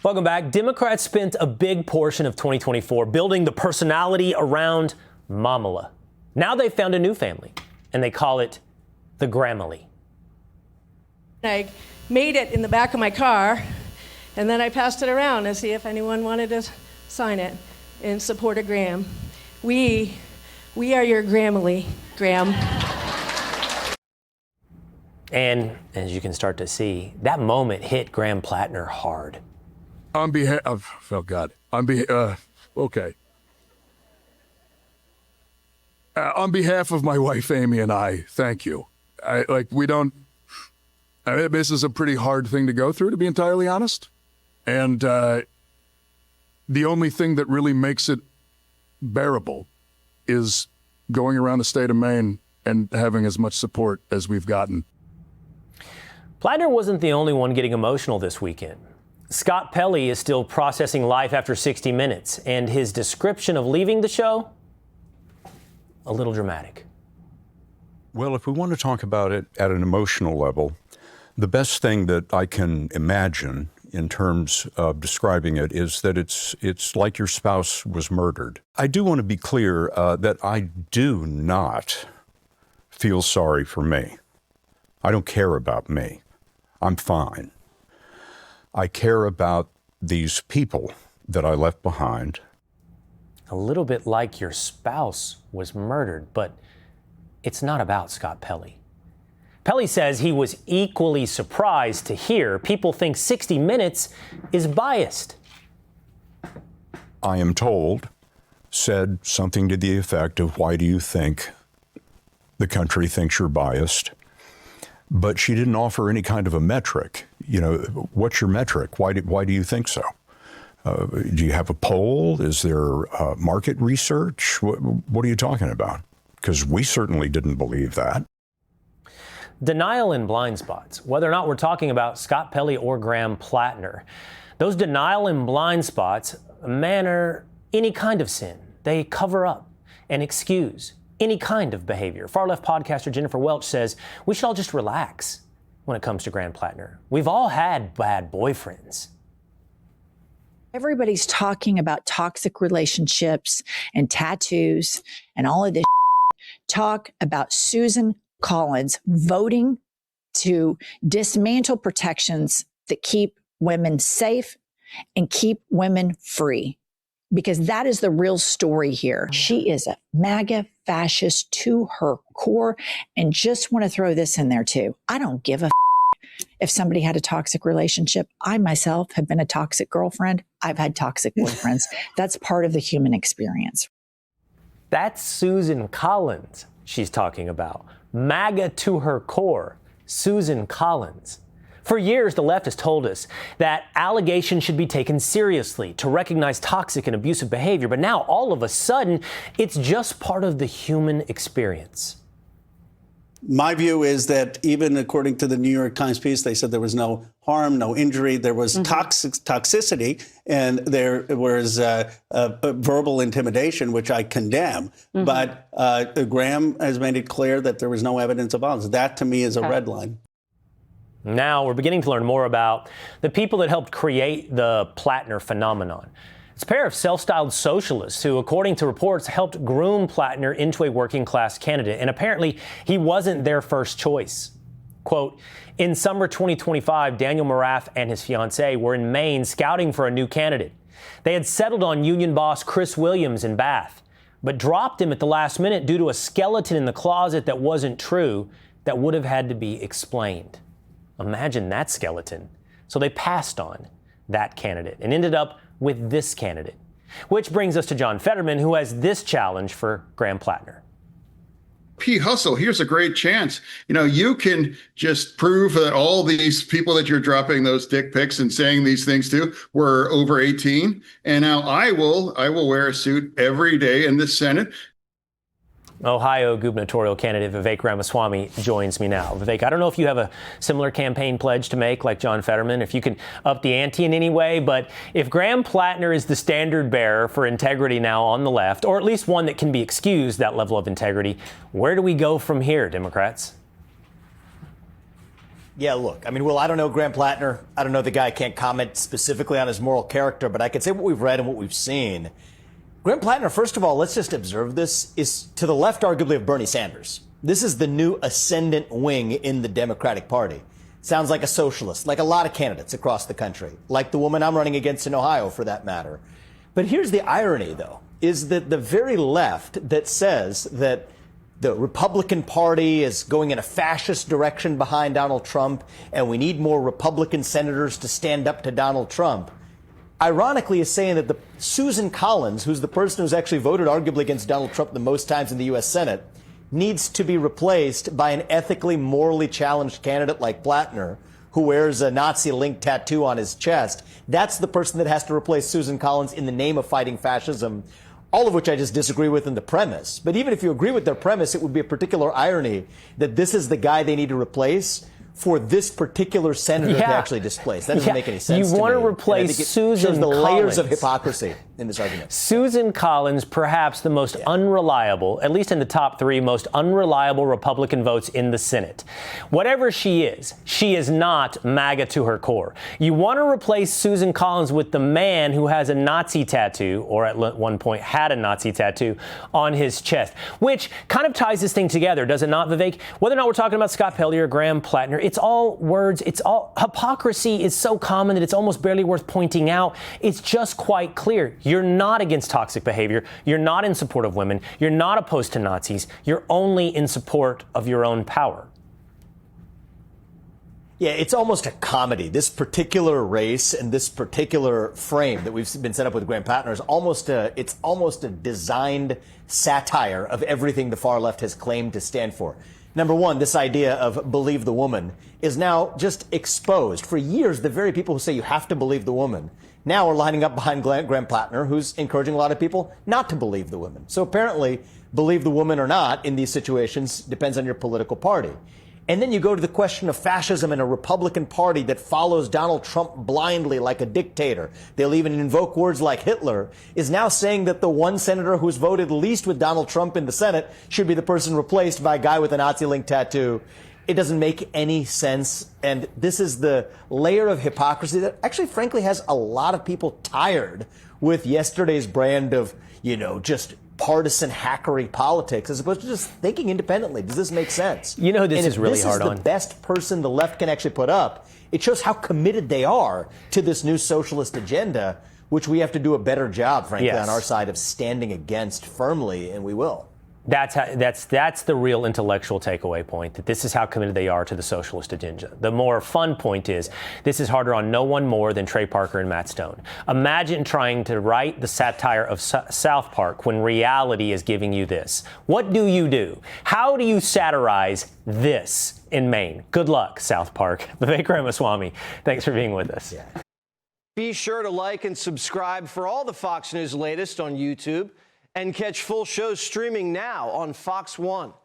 Welcome back. Democrats spent a big portion of 2024 building the personality around Mamala. Now they've found a new family, and they call it the Gramily. I made it in the back of my car, and then I passed it around to see if anyone wanted to sign it in support of Graham. We are your Gramily, Graham. And as you can start to see, that moment hit Graham Platner hard. On behalf of, oh God, okay. On behalf of my wife, Amy, and I, thank you. This is a pretty hard thing to go through, to be entirely honest. And the only thing that really makes it bearable is going around the state of Maine and having as much support as we've gotten. Platner wasn't the only one getting emotional this weekend. Scott Pelley is still processing life after 60 Minutes, and his description of leaving the show, a little dramatic. Well, if we want to talk about it at an emotional level, the best thing that I can imagine in terms of describing it is that it's like your spouse was murdered. I do want to be clear that I do not feel sorry for me. I don't care about me. I'm fine. I care about these people that I left behind. A little bit like your spouse was murdered, but it's not about Scott Pelley. Pelley says he was equally surprised to hear people think 60 Minutes is biased. I am told, said something to the effect of, why do you think the country thinks you're biased? But she didn't offer any kind of a metric. You know, what's your metric? Why do you think so? Do you have a poll? Is there market research? What are you talking about? Because we certainly didn't believe that. Denial in blind spots, whether or not we're talking about Scott Pelley or Graham Platner. Those denial in blind spots manner any kind of sin. They cover up and excuse any kind of behavior. Far-left podcaster Jennifer Welch says we should all just relax when it comes to Graham Platner. We've all had bad boyfriends. Everybody's talking about toxic relationships and tattoos and all of this. Talk about Susan Collins voting to dismantle protections that keep women safe and keep women free. Because that is the real story here. She is a MAGA fascist to her core. And just want to throw this in there too. I don't give a if somebody had a toxic relationship. I myself have been a toxic girlfriend. I've had toxic boyfriends. That's part of the human experience. That's Susan Collins she's talking about. MAGA to her core, Susan Collins. For years, the left has told us that allegations should be taken seriously to recognize toxic and abusive behavior. But now, all of a sudden, it's just part of the human experience. My view is that even according to the New York Times piece, they said there was no harm, no injury. There was toxicity, and there was verbal intimidation, which I condemn. But Graham has made it clear that there was no evidence of violence. That, to me, is a red line. Now we're beginning to learn more about the people that helped create the Platner phenomenon. It's a pair of self-styled socialists who, according to reports, helped groom Platner into a working-class candidate. And apparently, he wasn't their first choice. Quote, in summer 2025, Daniel Morath and his fiancée were in Maine scouting for a new candidate. They had settled on union boss Chris Williams in Bath, but dropped him at the last minute due to a skeleton in the closet that wasn't true, that would have had to be explained. Imagine that skeleton. So they passed on that candidate and ended up with this candidate. Which brings us to John Fetterman, who has this challenge for Graham Platner. P. Hustle, here's a great chance. You know, you can just prove that all these people that you're dropping those dick pics and saying these things to were over 18. And now I will wear a suit every day in the Senate. Ohio gubernatorial candidate Vivek Ramaswamy joins me now. Vivek, I don't know if you have a similar campaign pledge to make like John Fetterman, if you can up the ante in any way, but if Graham Platner is the standard bearer for integrity now on the left, or at least one that can be excused, that level of integrity, where do we go from here, Democrats? Yeah, look, I mean, Will, I don't know Graham Platner. I don't know the guy. I can't comment specifically on his moral character, but I can say what we've read and what we've seen. Graham Platner, first of all, let's just observe this, is to the left, arguably, of Bernie Sanders. This is the new ascendant wing in the Democratic Party. Sounds like a socialist, like a lot of candidates across the country, like the woman I'm running against in Ohio, for that matter. But here's the irony, though, is that the very left that says that the Republican Party is going in a fascist direction behind Donald Trump, and we need more Republican senators to stand up to Donald Trump, ironically is saying that the Susan Collins, who's the person who's actually voted arguably against Donald Trump the most times in the U.S. Senate, needs to be replaced by an ethically, morally challenged candidate like Platner, who wears a Nazi-linked tattoo on his chest. That's the person that has to replace Susan Collins in the name of fighting fascism. All of which I just disagree with in the premise. But even if you agree with their premise, it would be a particular irony that this is the guy they need to replace for this particular senator to actually displace. That doesn't make any sense to me. You want to replace Susan shows the Collins. layers of hypocrisy in this argument. Susan Collins, perhaps the most unreliable, at least in the top three, most unreliable Republican votes in the Senate. Whatever she is not MAGA to her core. You want to replace Susan Collins with the man who has a Nazi tattoo, or at one point had a Nazi tattoo, on his chest, which kind of ties this thing together, does it not, Vivek? Whether or not we're talking about Scott Pelley or Graham Platner, it's all words. It's all hypocrisy is so common that it's almost barely worth pointing out. It's just quite clear. You're not against toxic behavior. You're not in support of women. You're not opposed to Nazis. You're only in support of your own power. Yeah, it's almost a comedy. This particular race and this particular frame that we've been set up with Graham Platner is almost a designed satire of everything the far left has claimed to stand for. Number one, this idea of believe the woman is now just exposed. For years, the very people who say you have to believe the woman now are lining up behind Graham Platner, who's encouraging a lot of people not to believe the woman. So apparently, believe the woman or not in these situations depends on your political party. And then you go to the question of fascism in a Republican Party that follows Donald Trump blindly like a dictator. They'll even invoke words like Hitler, is now saying that the one senator who's voted least with Donald Trump in the Senate should be the person replaced by a guy with a Nazi-linked tattoo. It doesn't make any sense. And this is the layer of hypocrisy that actually, frankly, has a lot of people tired with yesterday's brand of, just partisan hackery politics as opposed to just thinking independently. Does this make sense? This is really hard on. This is the best person the left can actually put up. It shows how committed they are to this new socialist agenda, which we have to do a better job, frankly, on our side of standing against firmly, and we will. That's the real intellectual takeaway point, that this is how committed they are to the socialist agenda. The more fun point is this is harder on no one more than Trey Parker and Matt Stone. Imagine trying to write the satire of South Park when reality is giving you this. What do you do? How do you satirize this in Maine? Good luck, South Park. Vivek Ramaswamy, thanks for being with us. Be sure to like and subscribe for all the Fox News latest on YouTube. And catch full shows streaming now on Fox One.